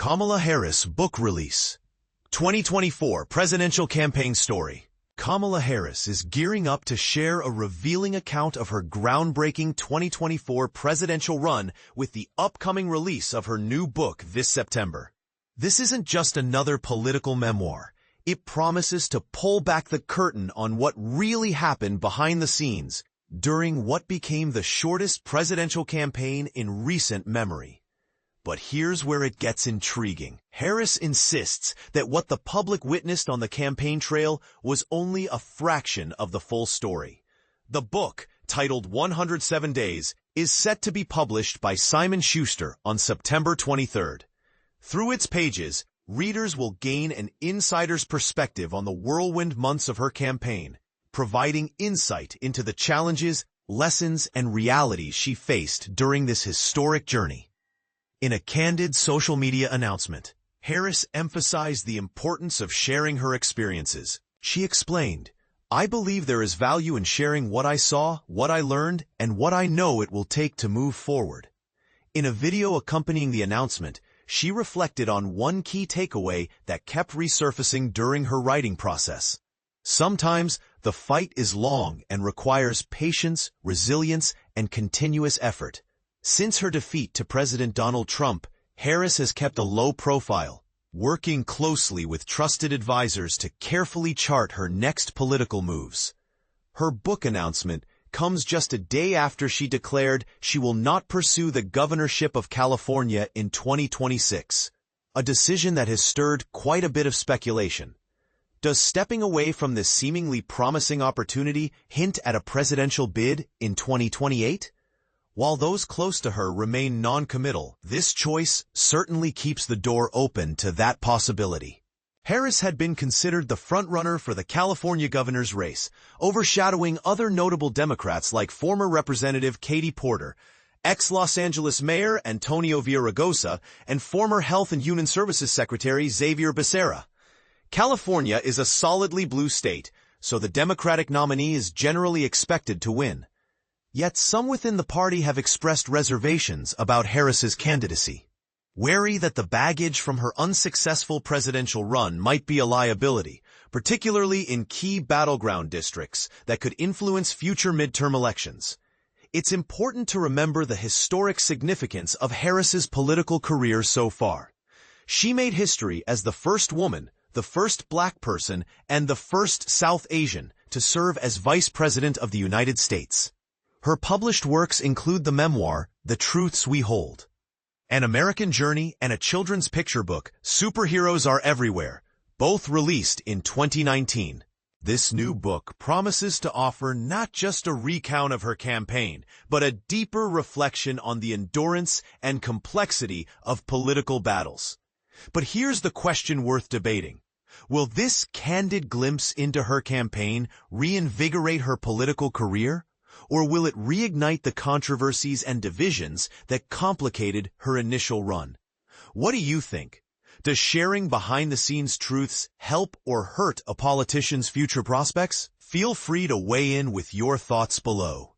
Kamala Harris book release. 2024 Presidential Campaign Story. Kamala Harris is gearing up to share a revealing account of her groundbreaking 2024 presidential run with the upcoming release of her new book this September. This isn't just another political memoir. It promises to pull back the curtain on what really happened behind the scenes during what became the shortest presidential campaign in recent memory. But here's where it gets intriguing. Harris insists that what the public witnessed on the campaign trail was only a fraction of the full story. The book, titled 107 Days, is set to be published by Simon Schuster on September 23rd. Through its pages, readers will gain an insider's perspective on the whirlwind months of her campaign, providing insight into the challenges, lessons, and realities she faced during this historic journey. In a candid social media announcement, Harris emphasized the importance of sharing her experiences. She explained, "I believe there is value in sharing what I saw, what I learned, and what I know it will take to move forward." In a video accompanying the announcement, she reflected on one key takeaway that kept resurfacing during her writing process. Sometimes, the fight is long and requires patience, resilience, and continuous effort. Since her defeat to President Donald Trump, Harris has kept a low profile, working closely with trusted advisors to carefully chart her next political moves. Her book announcement comes just a day after she declared she will not pursue the governorship of California in 2026, a decision that has stirred quite a bit of speculation. Does stepping away from this seemingly promising opportunity hint at a presidential bid in 2028? While those close to her remain non-committal, this choice certainly keeps the door open to that possibility. Harris had been considered the frontrunner for the California governor's race, overshadowing other notable Democrats like former Representative Katie Porter, ex-Los Angeles Mayor Antonio Villaraigosa, and former Health and Human Services Secretary Xavier Becerra. California is a solidly blue state, so the Democratic nominee is generally expected to win. Yet some within the party have expressed reservations about Harris's candidacy, wary that the baggage from her unsuccessful presidential run might be a liability, particularly in key battleground districts that could influence future midterm elections. It's important to remember the historic significance of Harris's political career so far. She made history as the first woman, the first black person, and the first South Asian to serve as Vice President of the United States. Her published works include the memoir, The Truths We Hold, An American Journey, and a children's picture book, Superheroes Are Everywhere, both released in 2019. This new book promises to offer not just a recount of her campaign, but a deeper reflection on the endurance and complexity of political battles. But here's the question worth debating. Will this candid glimpse into her campaign reinvigorate her political career? Or will it reignite the controversies and divisions that complicated her initial run? What do you think? Does sharing behind-the-scenes truths help or hurt a politician's future prospects? Feel free to weigh in with your thoughts below.